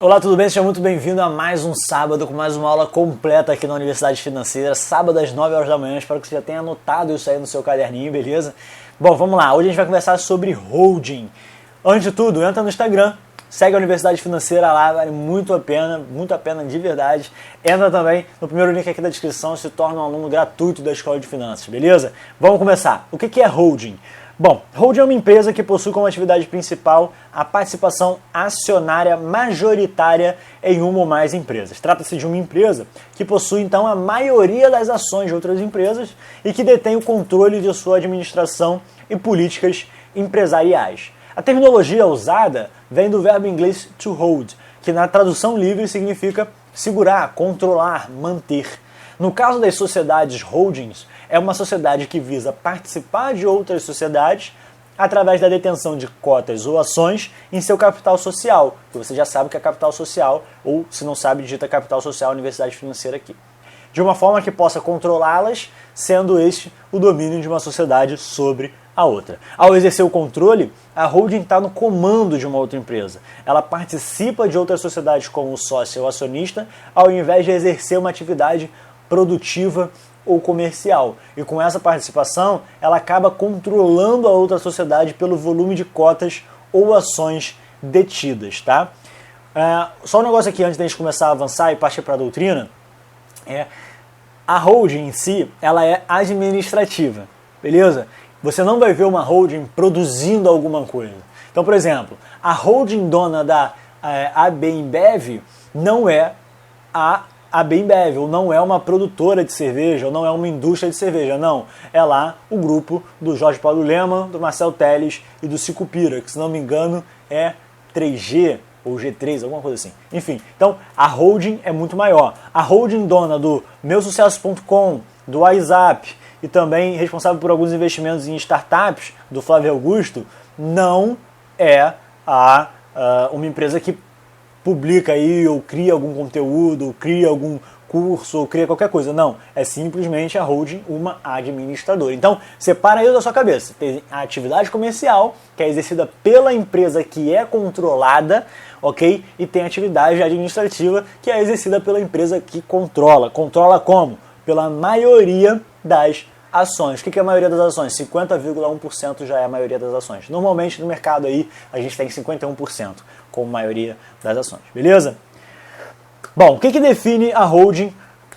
Olá, tudo bem? Seja muito bem-vindo a mais um sábado com mais uma aula completa aqui na Universidade Financeira, sábado às 9 horas da manhã. Espero que você já tenha anotado isso aí no seu caderninho, beleza? Bom, vamos lá. Hoje a gente vai conversar sobre holding. Antes de tudo, entra no Instagram, segue a Universidade Financeira lá, vale muito a pena de verdade. Entra também no primeiro link aqui da descrição, se torna um aluno gratuito da Escola de Finanças, beleza? Vamos começar. O que é holding? Bom, holding é uma empresa que possui como atividade principal a participação acionária majoritária em uma ou mais empresas. Trata-se de uma empresa que possui, então, a maioria das ações de outras empresas e que detém o controle de sua administração e políticas empresariais. A terminologia usada vem do verbo inglês to hold, que na tradução livre significa segurar, controlar, manter. No caso das sociedades holdings, é uma sociedade que visa participar de outras sociedades através da detenção de cotas ou ações em seu capital social, que você já sabe que é capital social, ou se não sabe, digita capital social Universidade Financeira aqui. De uma forma que possa controlá-las, sendo este o domínio de uma sociedade sobre a outra. Ao exercer o controle, a holding está no comando de uma outra empresa. Ela participa de outras sociedades como sócio ou acionista, ao invés de exercer uma atividade produtiva ou comercial. E com essa participação, ela acaba controlando a outra sociedade pelo volume de cotas ou ações detidas, tá? Só um negócio aqui antes da gente começar a avançar e partir para a doutrina, a holding em si, ela é administrativa, beleza? Você não vai ver uma holding produzindo alguma coisa. Então, por exemplo, a holding dona da AB InBev não é a AB InBev, ou não é uma produtora de cerveja, ou não é uma indústria de cerveja, não. É lá o grupo do Jorge Paulo Lemann, do Marcel Telles e do Sicupira, que se não me engano é 3G ou G3, alguma coisa assim. Enfim, então a holding é muito maior. A holding dona do meusucesso.com, do WhatsApp e também responsável por alguns investimentos em startups, do Flávio Augusto, não é uma empresa que publica aí, ou cria algum conteúdo, ou cria algum curso, ou cria qualquer coisa. Não, é simplesmente a holding uma administradora. Então, separa aí da sua cabeça. Tem a atividade comercial, que é exercida pela empresa que é controlada, ok? E tem a atividade administrativa, que é exercida pela empresa que controla. Controla como? Pela maioria das ações. O que é a maioria das ações? 50,1% já é a maioria das ações. Normalmente no mercado aí a gente tem 51% como maioria das ações, beleza? Bom, o que define a holding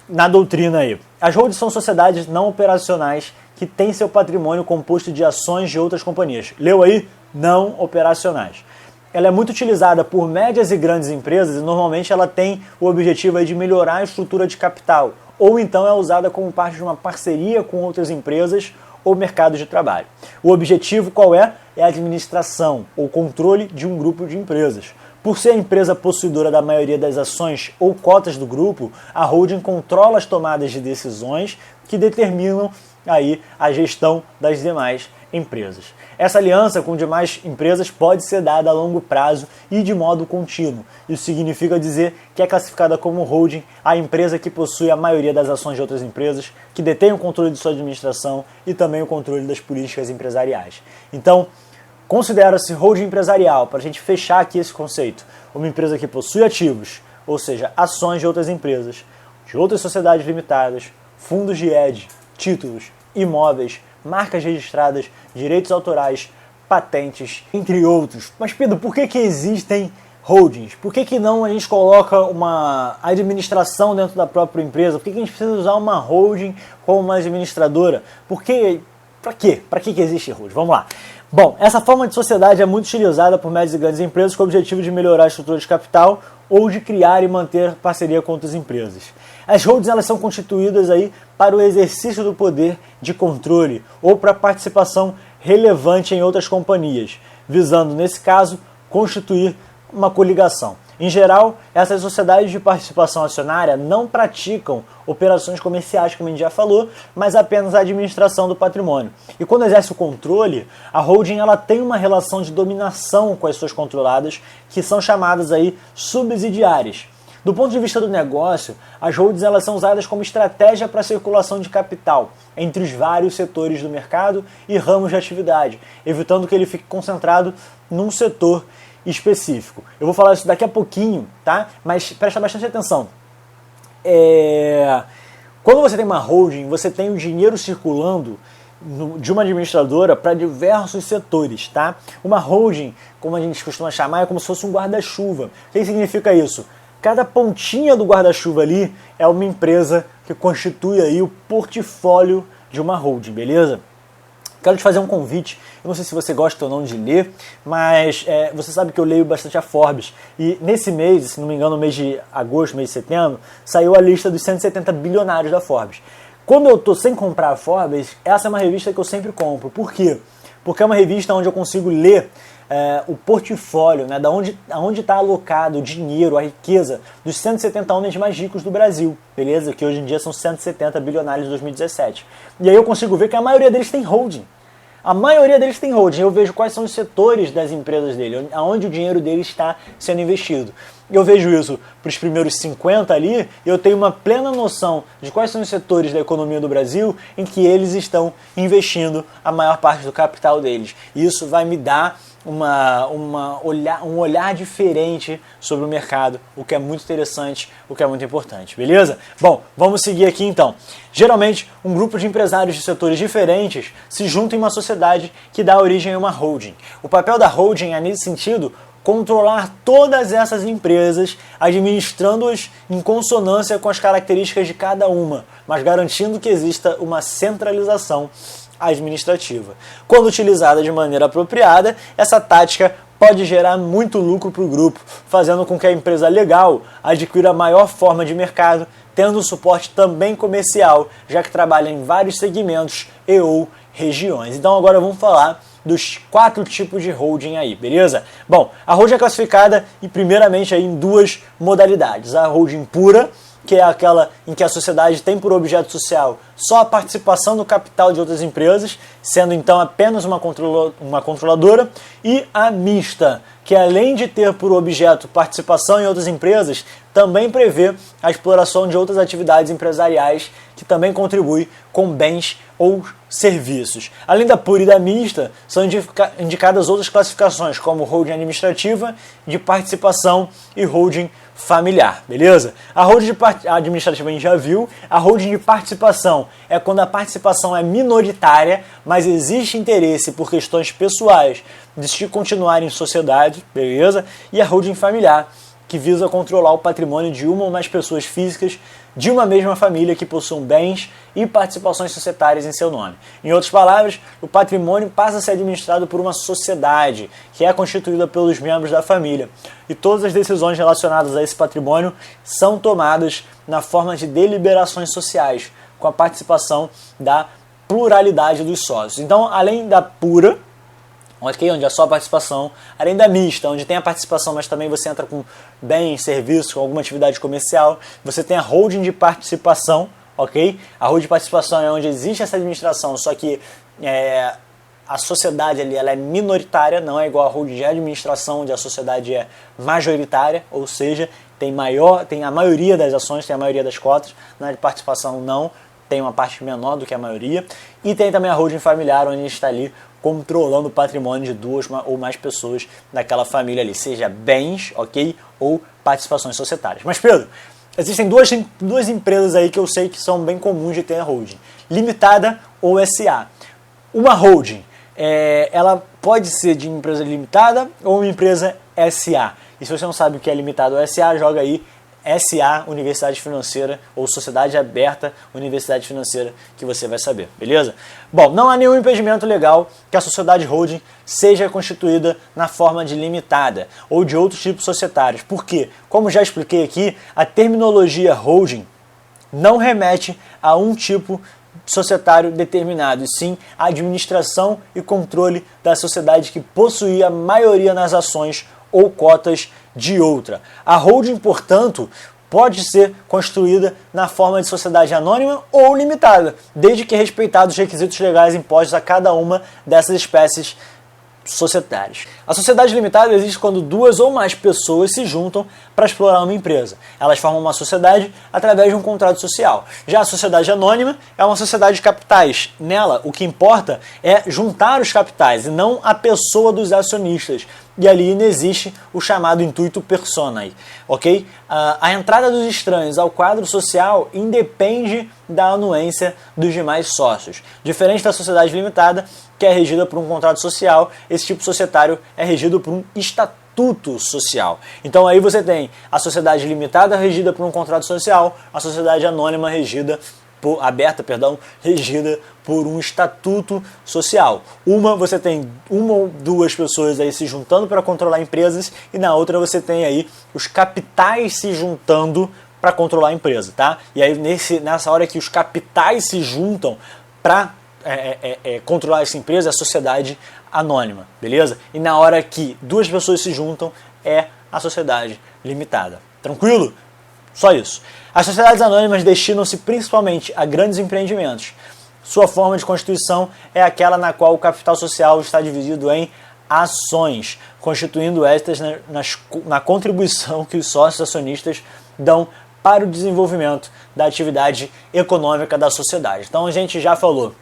na doutrina aí? As holdings são sociedades não operacionais que têm seu patrimônio composto de ações de outras companhias. Leu aí? Não operacionais. Ela é muito utilizada por médias e grandes empresas e normalmente ela tem o objetivo aí de melhorar a estrutura de capital, ou então é usada como parte de uma parceria com outras empresas ou mercado de trabalho. O objetivo qual é? É a administração ou controle de um grupo de empresas. Por ser a empresa possuidora da maioria das ações ou cotas do grupo, a holding controla as tomadas de decisões que determinam aí a gestão das demais empresas. Essa aliança com demais empresas pode ser dada a longo prazo e de modo contínuo. Isso significa dizer que é classificada como holding a empresa que possui a maioria das ações de outras empresas, que detém o controle de sua administração e também o controle das políticas empresariais. Então, considera-se holding empresarial, para a gente fechar aqui esse conceito, uma empresa que possui ativos, ou seja, ações de outras empresas, de outras sociedades limitadas, fundos de hedge, títulos, imóveis, marcas registradas, direitos autorais, patentes, entre outros. Mas Pedro, por que existem holdings? Por que não a gente coloca uma administração dentro da própria empresa? Por que a gente precisa usar uma holding como uma administradora? Para quê? Para que existe holding? Vamos lá. Bom, essa forma de sociedade é muito utilizada por médias e grandes empresas com o objetivo de melhorar a estrutura de capital ou de criar e manter parceria com outras empresas. As holdings elas são constituídas aí para o exercício do poder de controle ou para participação relevante em outras companhias, visando, nesse caso, constituir uma coligação. Em geral, essas sociedades de participação acionária não praticam operações comerciais, como a gente já falou, mas apenas a administração do patrimônio. E quando exerce o controle, a holding ela tem uma relação de dominação com as suas controladas, que são chamadas aí subsidiárias. Do ponto de vista do negócio, as holdings elas são usadas como estratégia para a circulação de capital entre os vários setores do mercado e ramos de atividade, evitando que ele fique concentrado num setor específico. Eu vou falar isso daqui a pouquinho, tá? Mas presta bastante atenção. Quando você tem uma holding, você tem o dinheiro circulando de uma administradora para diversos setores, tá? Uma holding, como a gente costuma chamar, é como se fosse um guarda-chuva. O que significa isso? Cada pontinha do guarda-chuva ali é uma empresa que constitui aí o portfólio de uma holding, beleza? Quero te fazer um convite, eu não sei se você gosta ou não de ler, mas você sabe que eu leio bastante a Forbes, e nesse mês, se não me engano, no mês de agosto, mês de setembro, saiu a lista dos 170 bilionários da Forbes. Quando eu estou sem comprar a Forbes, essa é uma revista que eu sempre compro. Por quê? Porque é uma revista onde eu consigo ler o portfólio, né, da onde está alocado o dinheiro, a riqueza dos 170 homens mais ricos do Brasil, beleza? Que hoje em dia são 170 bilionários em 2017. E aí eu consigo ver que a maioria deles tem holding. A maioria deles tem holding. Eu vejo quais são os setores das empresas dele, aonde o dinheiro dele está sendo investido. Eu vejo isso para os primeiros 50 ali, eu tenho uma plena noção de quais são os setores da economia do Brasil em que eles estão investindo a maior parte do capital deles. E isso vai me dar um olhar diferente sobre o mercado, o que é muito interessante, o que é muito importante, beleza? Bom, vamos seguir aqui então. Geralmente, um grupo de empresários de setores diferentes se junta em uma sociedade que dá origem a uma holding. O papel da holding é, nesse sentido, controlar todas essas empresas, administrando-as em consonância com as características de cada uma, mas garantindo que exista uma centralização administrativa. Quando utilizada de maneira apropriada, essa tática pode gerar muito lucro para o grupo, fazendo com que a empresa legal adquira a maior forma de mercado, tendo suporte também comercial, já que trabalha em vários segmentos e ou regiões. Então agora vamos falar dos 4 tipos de holding aí, beleza? Bom, a holding é classificada primeiramente aí em 2 modalidades. A holding pura, que é aquela em que a sociedade tem por objeto social só a participação no capital de outras empresas, sendo então apenas uma controladora, e a mista, que além de ter por objeto participação em outras empresas, também prevê a exploração de outras atividades empresariais que também contribui com bens ou serviços. Além da pura e da mista, são indicadas outras classificações, como holding administrativa, de participação e holding familiar, beleza? A holding administrativa a gente já viu. A holding de participação é quando a participação é minoritária, mas existe interesse por questões pessoais de se continuar em sociedade, beleza? E a holding familiar, que visa controlar o patrimônio de uma ou mais pessoas físicas de uma mesma família que possuam bens e participações societárias em seu nome. Em outras palavras, o patrimônio passa a ser administrado por uma sociedade, que é constituída pelos membros da família. E todas as decisões relacionadas a esse patrimônio são tomadas na forma de deliberações sociais, com a participação da pluralidade dos sócios. Então, além da pura, ok, onde é só a participação, além da mista, onde tem a participação, mas também você entra com bens, serviços, com alguma atividade comercial, você tem a holding de participação, ok? A holding de participação é onde existe essa administração, só que a sociedade ali ela é minoritária, não é igual a holding de administração, onde a sociedade é majoritária, ou seja, tem a maioria das ações, tem a maioria das cotas. Na de participação não, tem uma parte menor do que a maioria. E tem também a holding familiar, onde a gente está ali controlando o patrimônio de 2 ou mais pessoas daquela família ali, seja bens, ok, ou participações societárias. Mas Pedro, existem duas empresas aí que eu sei que são bem comuns de ter a holding, limitada ou SA. Uma holding, ela pode ser de empresa limitada ou uma empresa SA. E se você não sabe o que é limitado ou SA, joga aí SA, Universidade Financeira, ou Sociedade Aberta, Universidade Financeira, que você vai saber, beleza? Bom, não há nenhum impedimento legal que a sociedade holding seja constituída na forma de limitada ou de outros tipos societários. Por quê? Como já expliquei aqui, a terminologia holding não remete a um tipo societário determinado, e sim a administração e controle da sociedade que possui a maioria nas ações ou cotas de outra. A holding, portanto, pode ser construída na forma de sociedade anônima ou limitada, desde que respeitados os requisitos legais impostos a cada uma dessas espécies societárias. A sociedade limitada existe quando 2 ou mais pessoas se juntam para explorar uma empresa. Elas formam uma sociedade através de um contrato social. Já a sociedade anônima é uma sociedade de capitais. Nela, o que importa é juntar os capitais e não a pessoa dos acionistas. e ali não existe o chamado intuito personae, ok? A entrada dos estranhos ao quadro social independe da anuência dos demais sócios. Diferente da sociedade limitada, que é regida por um contrato social, esse tipo societário é regido por um estatuto social. Então aí você tem a sociedade limitada regida por um contrato social, a sociedade anônima regida por um estatuto social. Você tem uma ou duas pessoas aí se juntando para controlar empresas e na outra você tem aí os capitais se juntando para controlar a empresa, tá? E aí nessa hora que os capitais se juntam para controlar essa empresa, é a sociedade anônima, beleza? E na hora que duas pessoas se juntam, é a sociedade limitada. Tranquilo? Só isso. As sociedades anônimas destinam-se principalmente a grandes empreendimentos. Sua forma de constituição é aquela na qual o capital social está dividido em ações, constituindo estas na contribuição que os sócios acionistas dão para o desenvolvimento da atividade econômica da sociedade. Então a gente já falou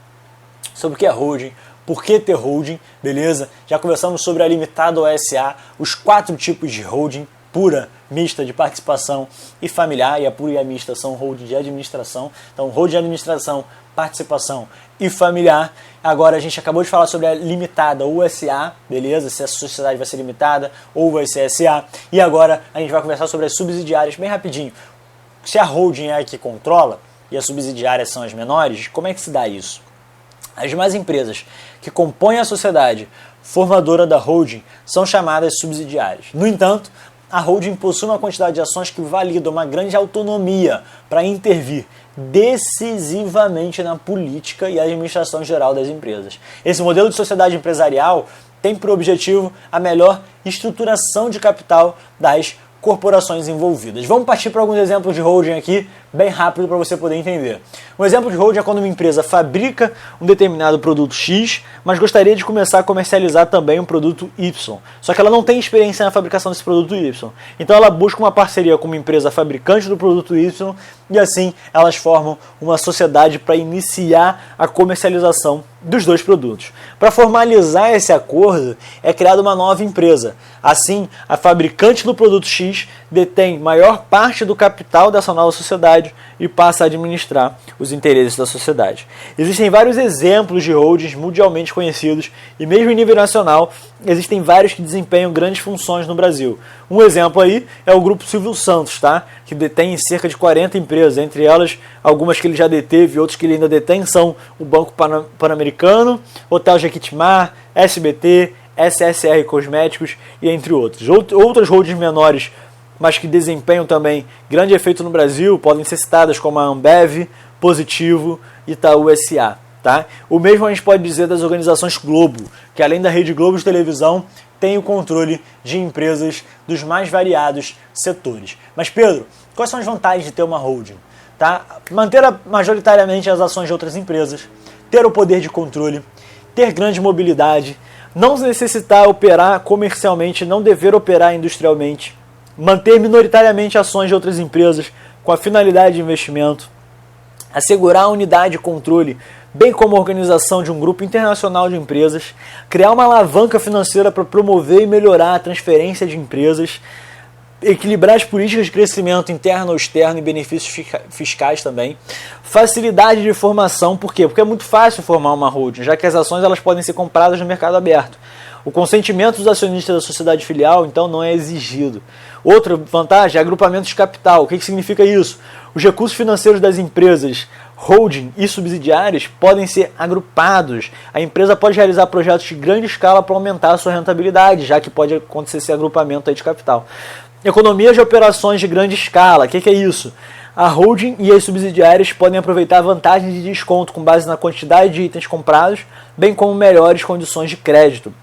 sobre o que é holding, por que ter holding, beleza? Já conversamos sobre a limitada ou SA, os 4 tipos de holding: pura, mista, de participação e familiar, e a pura e a mista são holding de administração. Então, holding de administração, participação e familiar. Agora a gente acabou de falar sobre a limitada ou SA, beleza? Se a sociedade vai ser limitada ou vai ser SA. E agora a gente vai conversar sobre as subsidiárias bem rapidinho. Se a holding é a que controla e as subsidiárias são as menores, como é que se dá isso? As demais empresas que compõem a sociedade formadora da holding são chamadas subsidiárias. No entanto, a holding possui uma quantidade de ações que valida uma grande autonomia para intervir decisivamente na política e administração geral das empresas. Esse modelo de sociedade empresarial tem por objetivo a melhor estruturação de capital das corporações envolvidas. Vamos partir para alguns exemplos de holding aqui, bem rápido para você poder entender. Um exemplo de holding é quando uma empresa fabrica um determinado produto X, mas gostaria de começar a comercializar também um produto Y. Só que ela não tem experiência na fabricação desse produto Y. Então ela busca uma parceria com uma empresa fabricante do produto Y e assim elas formam uma sociedade para iniciar a comercialização dos dois produtos. Para formalizar esse acordo, é criada uma nova empresa. Assim, a fabricante do produto X detém maior parte do capital dessa nova sociedade e passa a administrar os interesses da sociedade. Existem vários exemplos de holdings mundialmente conhecidos e mesmo em nível nacional existem vários que desempenham grandes funções no Brasil. Um exemplo aí é o Grupo Silvio Santos, tá? Que detém cerca de 40 empresas, entre elas algumas que ele já deteve e outras que ele ainda detém são o Banco Pan-Americano, Hotel Jequitimar, SBT, SSR Cosméticos e entre outros. Outras holdings menores, mas que desempenham também grande efeito no Brasil, podem ser citadas como a Ambev, Positivo e Itaú S.A. Tá? O mesmo a gente pode dizer das organizações Globo, que além da Rede Globo de televisão, tem o controle de empresas dos mais variados setores. Mas Pedro, quais são as vantagens de ter uma holding? Tá? Manter majoritariamente as ações de outras empresas, ter o poder de controle, ter grande mobilidade, não necessitar operar comercialmente, não dever operar industrialmente, manter minoritariamente ações de outras empresas com a finalidade de investimento, assegurar a unidade de controle, bem como a organização de um grupo internacional de empresas, criar uma alavanca financeira para promover e melhorar a transferência de empresas, equilibrar as políticas de crescimento interno ou externo e benefícios fiscais também, facilidade de formação, por quê? Porque é muito fácil formar uma holding, já que as ações elas podem ser compradas no mercado aberto. O consentimento dos acionistas da sociedade filial, então, não é exigido. Outra vantagem é agrupamento de capital. O que significa isso? Os recursos financeiros das empresas holding e subsidiárias podem ser agrupados. A empresa pode realizar projetos de grande escala para aumentar a sua rentabilidade, já que pode acontecer esse agrupamento aí de capital. Economias de operações de grande escala. O que é isso? A holding e as subsidiárias podem aproveitar vantagens de desconto com base na quantidade de itens comprados, bem como melhores condições de crédito.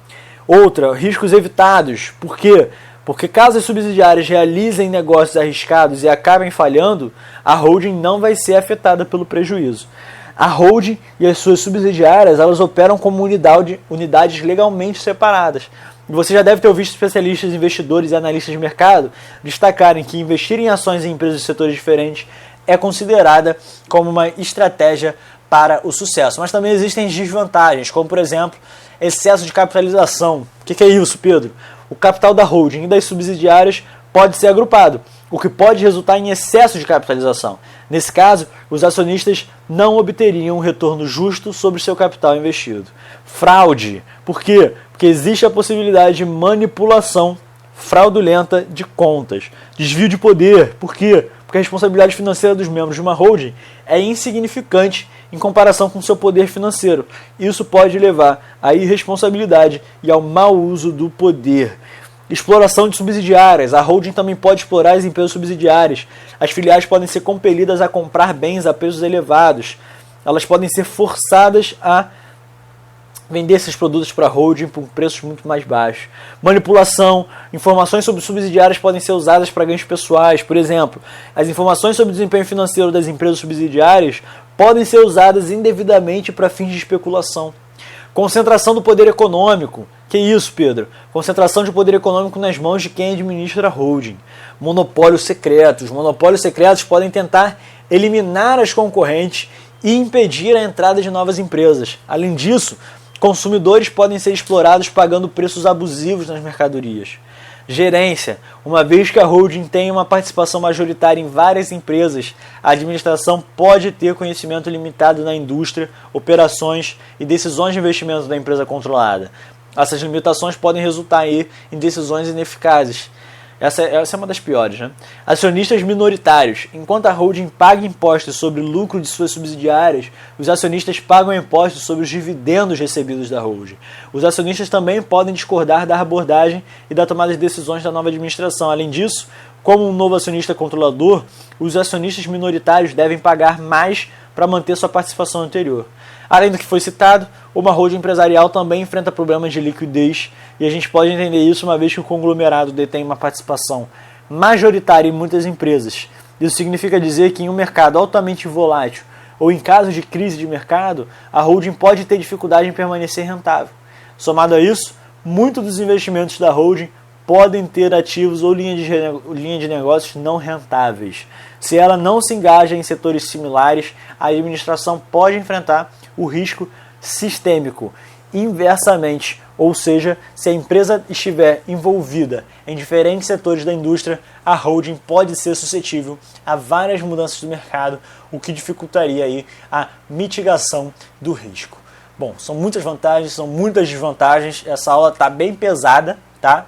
Outra, riscos evitados. Por quê? Porque caso as subsidiárias realizem negócios arriscados e acabem falhando, a holding não vai ser afetada pelo prejuízo. A holding e as suas subsidiárias elas operam como unidades legalmente separadas. Você já deve ter ouvido especialistas, investidores e analistas de mercado destacarem que investir em ações em empresas de setores diferentes é considerada como uma estratégia para o sucesso. Mas também existem desvantagens, como por exemplo, excesso de capitalização. O que é isso, Pedro? o capital da holding e das subsidiárias pode ser agrupado, o que pode resultar em excesso de capitalização. Nesse caso, os acionistas não obteriam um retorno justo sobre seu capital investido. Fraude. Por quê? Porque existe a possibilidade de manipulação fraudulenta de contas. Desvio de poder. Por quê? Porque a responsabilidade financeira dos membros de uma holding é insignificante em comparação com seu poder financeiro. Isso pode levar à irresponsabilidade e ao mau uso do poder. Exploração de subsidiárias. A holding também pode explorar as empresas subsidiárias. As filiais podem ser compelidas a comprar bens a preços elevados. Elas podem ser forçadas a vender esses produtos para a holding por preços muito mais baixos. Manipulação. Informações sobre subsidiárias podem ser usadas para ganhos pessoais. Por exemplo, as informações sobre o desempenho financeiro das empresas subsidiárias podem ser usadas indevidamente para fins de especulação. Concentração do poder econômico. Que isso, Pedro? Concentração de poder econômico nas mãos de quem administra a holding. Monopólios secretos. Monopólios secretos podem tentar eliminar as concorrentes e impedir a entrada de novas empresas. Além disso, consumidores podem ser explorados pagando preços abusivos nas mercadorias. Gerência. Uma vez que a holding tem uma participação majoritária em várias empresas, a administração pode ter conhecimento limitado na indústria, operações e decisões de investimento da empresa controlada. Essas limitações podem resultar em decisões ineficazes. Essa é uma das piores, né? Acionistas minoritários. Enquanto a holding paga impostos sobre o lucro de suas subsidiárias, os acionistas pagam impostos sobre os dividendos recebidos da holding. Os acionistas também podem discordar da abordagem e da tomada de decisões da nova administração. Além disso, como um novo acionista controlador, os acionistas minoritários devem pagar mais para manter sua participação anterior. Além do que foi citado, uma holding empresarial também enfrenta problemas de liquidez e a gente pode entender isso uma vez que o conglomerado detém uma participação majoritária em muitas empresas. Isso significa dizer que em um mercado altamente volátil ou em caso de crise de mercado, a holding pode ter dificuldade em permanecer rentável. Somado a isso, muitos dos investimentos da holding podem ter ativos ou linha de negócios não rentáveis. Se ela não se engaja em setores similares, a administração pode enfrentar o risco sistêmico. Inversamente, ou seja, se a empresa estiver envolvida em diferentes setores da indústria, a holding pode ser suscetível a várias mudanças do mercado, o que dificultaria aí a mitigação do risco. Bom, são muitas vantagens, são muitas desvantagens, essa aula está bem pesada, tá?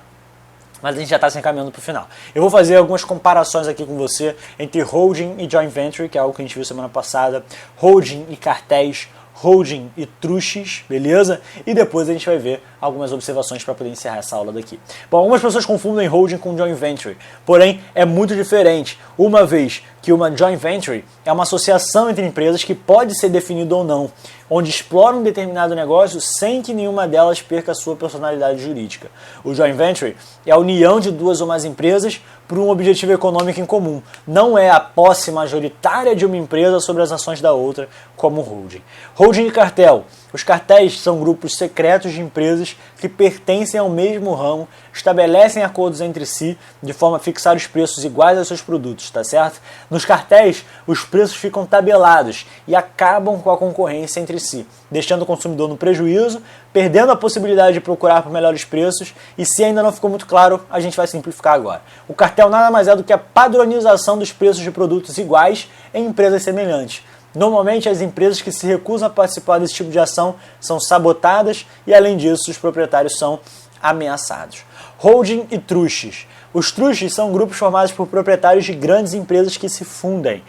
Mas a gente já está se encaminhando para o final. Eu vou fazer algumas comparações aqui com você entre holding e joint venture, que é algo que a gente viu semana passada, holding e cartéis, holding e truches, beleza? E depois a gente vai ver algumas observações para poder encerrar essa aula daqui. Bom, algumas pessoas confundem holding com joint venture, porém é muito diferente, uma vez que uma joint venture é uma associação entre empresas que pode ser definida ou não, onde exploram um determinado negócio sem que nenhuma delas perca a sua personalidade jurídica. O joint venture é a união de duas ou mais empresas por um objetivo econômico em comum. Não é a posse majoritária de uma empresa sobre as ações da outra, como o holding. Holding e cartel. Os cartéis são grupos secretos de empresas que pertencem ao mesmo ramo, estabelecem acordos entre si de forma a fixar os preços iguais aos seus produtos, tá certo? Nos cartéis, os preços ficam tabelados e acabam com a concorrência entre si, deixando o consumidor no prejuízo, perdendo a possibilidade de procurar por melhores preços, e se ainda não ficou muito claro, a gente vai simplificar agora. O cartel nada mais é do que a padronização dos preços de produtos iguais em empresas semelhantes. Normalmente, as empresas que se recusam a participar desse tipo de ação são sabotadas e, além disso, os proprietários são ameaçados. Holding e truches. Os truches são grupos formados por proprietários de grandes empresas que se fundem.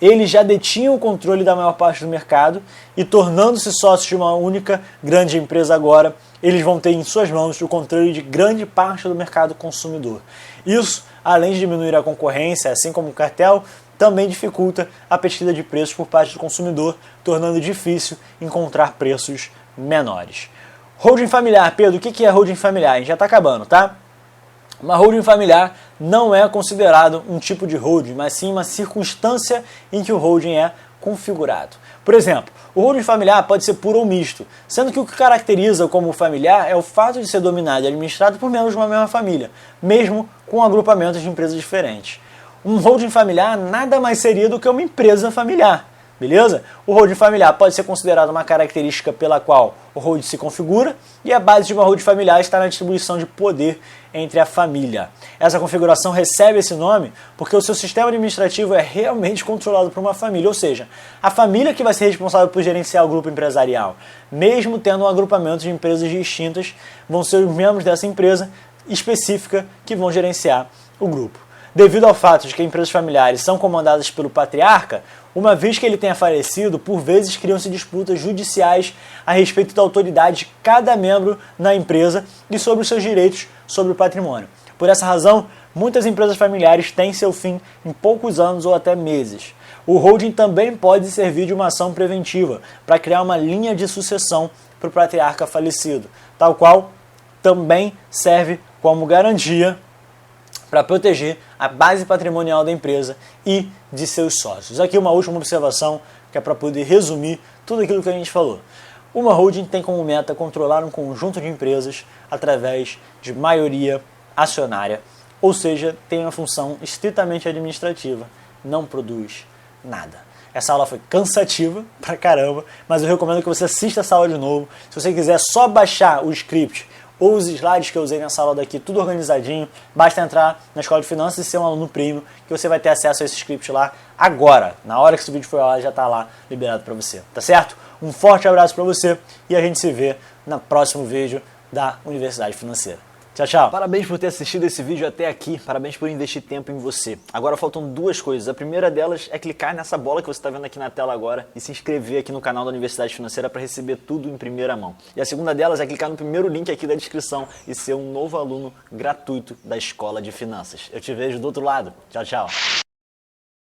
Eles já detinham o controle da maior parte do mercado e, tornando-se sócios de uma única grande empresa agora, eles vão ter em suas mãos o controle de grande parte do mercado consumidor. Isso, além de diminuir a concorrência, assim como o cartel, também dificulta a pesquisa de preços por parte do consumidor, tornando difícil encontrar preços menores. Holding familiar. Pedro, o que é holding familiar? A gente já está acabando, tá? Uma holding familiar não é considerado um tipo de holding, mas sim uma circunstância em que o holding é configurado. Por exemplo, o holding familiar pode ser puro ou misto, sendo que o que caracteriza como familiar é o fato de ser dominado e administrado por membros de uma mesma família, mesmo com agrupamentos de empresas diferentes. Um holding familiar nada mais seria do que uma empresa familiar, beleza? O holding familiar pode ser considerado uma característica pela qual o holding se configura, e a base de uma holding familiar está na distribuição de poder entre a família. Essa configuração recebe esse nome porque o seu sistema administrativo é realmente controlado por uma família, ou seja, a família que vai ser responsável por gerenciar o grupo empresarial. Mesmo tendo um agrupamento de empresas distintas, vão ser os membros dessa empresa específica que vão gerenciar o grupo. Devido ao fato de que empresas familiares são comandadas pelo patriarca, uma vez que ele tenha falecido, por vezes criam-se disputas judiciais a respeito da autoridade de cada membro na empresa e sobre os seus direitos sobre o patrimônio. Por essa razão, muitas empresas familiares têm seu fim em poucos anos ou até meses. O holding também pode servir de uma ação preventiva para criar uma linha de sucessão para o patriarca falecido, tal qual também serve como garantia para proteger a base patrimonial da empresa e de seus sócios. Aqui uma última observação, que é para poder resumir tudo aquilo que a gente falou. Uma holding tem como meta controlar um conjunto de empresas através de maioria acionária, ou seja, tem uma função estritamente administrativa, não produz nada. Essa aula foi cansativa pra caramba, mas eu recomendo que você assista essa aula de novo. Se você quiser só baixar o script ou os slides que eu usei nessa aula daqui, tudo organizadinho, basta entrar na Escola de Finanças e ser um aluno premium, que você vai ter acesso a esse script lá agora. Na hora que esse vídeo for ao ar, já está lá liberado para você, tá certo? Um forte abraço para você e a gente se vê no próximo vídeo da Universidade Financeira. Tchau, tchau. Parabéns por ter assistido esse vídeo até aqui, parabéns por investir tempo em você. Agora faltam duas coisas. A primeira delas é clicar nessa bola que você está vendo aqui na tela agora e se inscrever aqui no canal da Universidade Financeira para receber tudo em primeira mão. E a segunda delas é clicar no primeiro link aqui da descrição e ser um novo aluno gratuito da Escola de Finanças. Eu te vejo do outro lado. Tchau, tchau.